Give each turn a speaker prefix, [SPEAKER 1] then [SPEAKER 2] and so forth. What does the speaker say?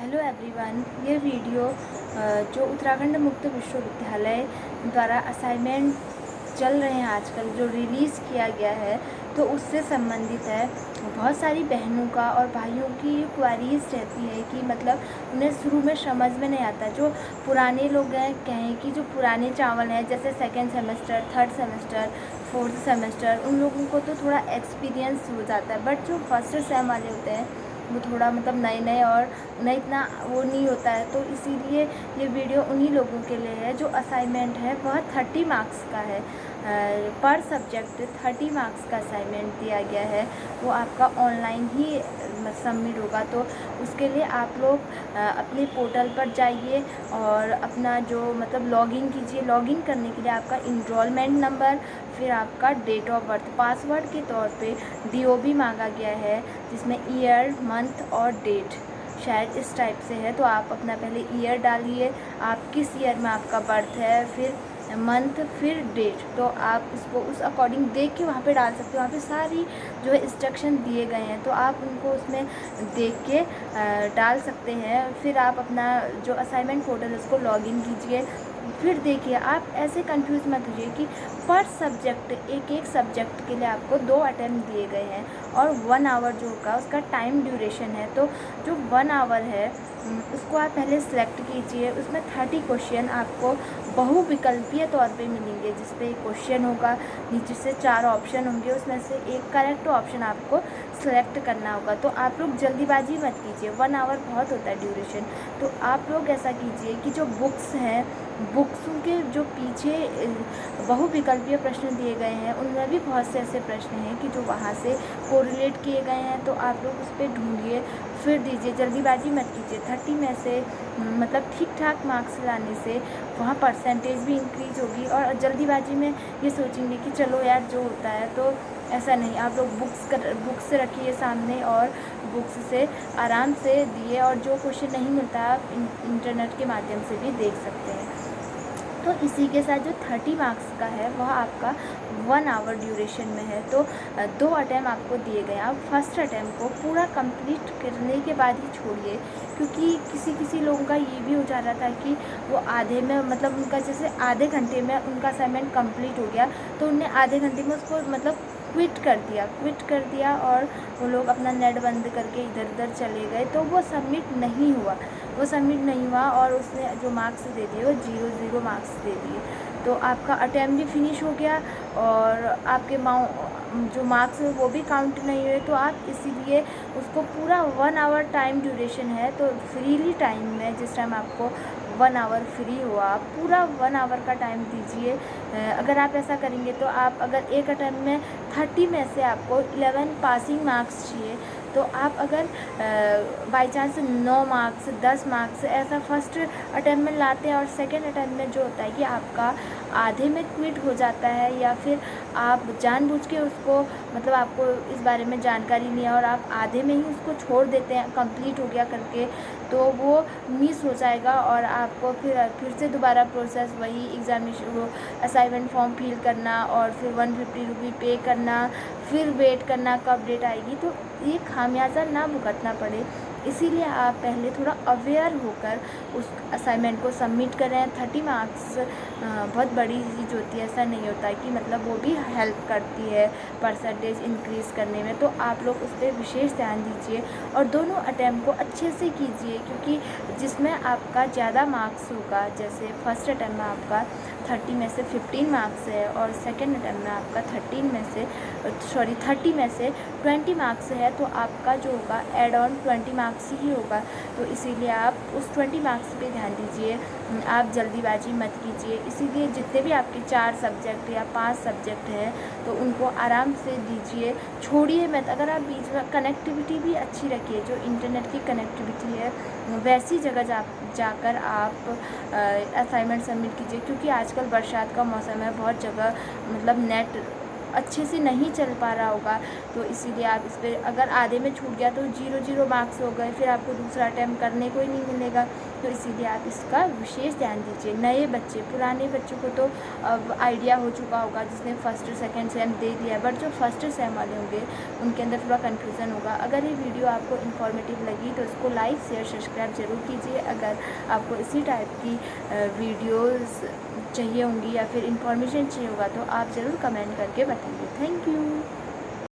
[SPEAKER 1] Hello everyone. ये video जो उत्तराखंड मुक्त विश्वविद्यालय द्वारा असाइनमेंट चल रहे हैं आजकल जो रिलीज़ किया गया है तो उससे संबंधित है। बहुत सारी बहनों का और भाइयों की क्वारीज रहती है कि मतलब उन्हें शुरू में समझ में नहीं आता। जो पुराने लोग हैं कहें कि जो पुराने चावल हैं जैसे second semester, third semester, fourth semester, उन लोगों को तो थोड़ा एक्सपीरियंस हो जाता है, बट जो फर्स्ट सेम वाले होते हैं वो थोड़ा मतलब नए नए और उन्हें इतना वो नहीं होता है। तो इसीलिए ये वीडियो उन्हीं लोगों के लिए है। जो असाइनमेंट है वह 30 मार्क्स का है। पर सब्जेक्ट 30 मार्क्स का असाइनमेंट दिया गया है। वो आपका ऑनलाइन ही सबमिट होगा। तो उसके लिए आप लोग अपने पोर्टल पर जाइए और अपना जो मतलब लॉगिन कीजिए। लॉगिन करने के लिए आपका इनरोलमेंट नंबर, फिर आपका डेट ऑफ बर्थ, पासवर्ड के तौर पे DOB मांगा गया है जिसमें ईयर, मंथ और डेट शायद इस टाइप से है। तो आप अपना पहले ईयर डालिए, आप किस ईयर में आपका बर्थ है, फिर मंथ, फिर डेट। तो आप उसको उस अकॉर्डिंग देख के वहाँ पे डाल सकते हो। वहाँ पे सारी जो है इंस्ट्रक्शन दिए गए हैं तो आप उनको उसमें देख के डाल सकते हैं। फिर आप अपना जो असाइनमेंट पोर्टल है उसको लॉगिन कीजिए। फिर देखिए, आप ऐसे कंफ्यूज मत होइए कि पर सब्जेक्ट एक एक सब्जेक्ट के लिए आपको 2 अटेम्प्ट दिए गए हैं और 1 आवर जो होगा उसका टाइम ड्यूरेशन है। तो जो 1 आवर है उसको आप पहले सेलेक्ट कीजिए। उसमें 30 क्वेश्चन आपको बहुविकल्पीय तौर पे मिलेंगे, जिस पे क्वेश्चन होगा, नीचे से 4 ऑप्शन होंगे, उसमें से एक करेक्ट ऑप्शन आपको सेलेक्ट करना होगा। तो आप लोग जल्दीबाजी मत कीजिए, 1 आवर बहुत होता है ड्यूरेशन। तो आप लोग ऐसा कीजिए कि जो बुक्स हैं, बुक्सों के जो पीछे बहुविकल्पीय प्रश्न दिए गए हैं उनमें भी बहुत से ऐसे प्रश्न हैं कि जो वहाँ से कोरिलेट किए गए हैं। तो आप लोग उस पर ढूंढिए, फिर दीजिए, जल्दीबाजी मत कीजिए। 30 में से मतलब ठीक ठाक मार्क्स लाने से वहाँ परसेंटेज भी इंक्रीज होगी। और जल्दीबाजी में ये सोचेंगे कि चलो यार जो होता है, तो ऐसा नहीं। आप लोग बुक्स रखिए सामने और बुक्स से आराम से दिए, और जो क्वेश्चन नहीं मिलता आप इंटरनेट के माध्यम से भी देख सकते हैं। तो इसी के साथ जो 30 मार्क्स का है वह आपका 1 आवर ड्यूरेशन में है। तो 2 अटैम्प्ट आपको दिए गए। आप फर्स्ट अटैम्प्ट को पूरा कंप्लीट करने के बाद ही छोड़िए, क्योंकि किसी किसी लोगों का ये भी हो जा रहा था कि वो आधे में मतलब उनका जैसे आधे घंटे में उनका असाइनमेंट कंप्लीट हो गया तो उनने आधे घंटे में उसको मतलब क्विट कर दिया और वो लोग अपना नेट बंद करके इधर उधर चले गए। तो वो सबमिट नहीं हुआ और उसने जो मार्क्स दे दिए वो 0 मार्क्स दे दिए। तो आपका अटैम्प्ट भी फिनिश हो गया और आपके जो मार्क्स हैं वो भी काउंट नहीं हुए। तो आप इसीलिए उसको पूरा 1 आवर टाइम ड्यूरेशन है, तो फ्रीली टाइम में जिस टाइम आपको 1 आवर फ्री हो आप पूरा 1 आवर का टाइम दीजिए। अगर आप ऐसा करेंगे तो आप अगर एक अटैम्प्ट में 30 में से आपको 11 पासिंग मार्क्स चाहिए, तो आप अगर बाई चांस 9 मार्क्स, 10 मार्क्स ऐसा फर्स्ट अटैम्प्ट में लाते हैं और सेकेंड अटैम्प्ट में जो होता है कि आपका आधे में क्विट हो जाता है, या फिर आप जानबूझ के उसको मतलब आपको इस बारे में जानकारी नहीं है और आप आधे में ही उसको छोड़ देते हैं कंप्लीट हो गया करके, तो वो मिस हो जाएगा और आपको फिर से दोबारा प्रोसेस वही एग्जामिनेशन वो असाइनमेंट फॉर्म फिल करना और फिर 150 रुपये पे करना, फिर वेट करना कब डेट आएगी। तो ये खामियाजा ना भुगतना पड़े, इसीलिए आप पहले थोड़ा अवेयर होकर उस असाइनमेंट को सबमिट करें। 30 मार्क्स बहुत बड़ी चीज़ होती है, ऐसा नहीं होता कि मतलब वो भी हेल्प करती है परसेंटेज इंक्रीज़ करने में। तो आप लोग उस पर विशेष ध्यान दीजिए और दोनों अटैम्प्ट को अच्छे से कीजिए, क्योंकि जिसमें आपका ज़्यादा मार्क्स होगा, जैसे फर्स्ट अटैम्प्ट में आपका 30 में से 15 मार्क्स है और सेकेंड अटैम्प्ट में आपका 30 में से 20 मार्क्स है, तो आपका जो होगा एड ऑन 20 मार्क्स ही होगा। तो इसीलिए आप उस 20 मार्क्स पे ध्यान दीजिए, आप जल्दीबाजी मत कीजिए। इसीलिए जितने भी आपके 4 सब्जेक्ट या 5 सब्जेक्ट हैं तो उनको आराम से दीजिए, छोड़िए मत। अगर आप बीच में कनेक्टिविटी भी अच्छी रखिए, जो इंटरनेट की कनेक्टिविटी है वैसी जगह जाकर आप असाइनमेंट सबमिट कीजिए, क्योंकि आजकल बरसात का मौसम है, बहुत जगह मतलब नेट अच्छे से नहीं चल पा रहा होगा, तो इसीलिए आप इस पर अगर आधे में छूट गया तो 0 मार्क्स हो गए, फिर आपको दूसरा अटैम्प्ट करने को ही नहीं मिलेगा। तो इसीलिए आप इसका विशेष ध्यान दीजिए। नए बच्चे, पुराने बच्चों को तो अब आइडिया हो चुका होगा जिसने फर्स्ट सेकंड सेम दे दिया है, बट जो फर्स्ट सेम वाले होंगे उनके अंदर थोड़ा कन्फ्यूज़न होगा। अगर ये वीडियो आपको इन्फॉर्मेटिव लगी तो इसको लाइक शेयर सब्सक्राइब ज़रूर कीजिए। अगर आपको इसी टाइप की वीडियोज़ चाहिए होंगी या फिर इन्फॉर्मेशन चाहिए होगा तो आप ज़रूर कमेंट करके बताइए। Thank you.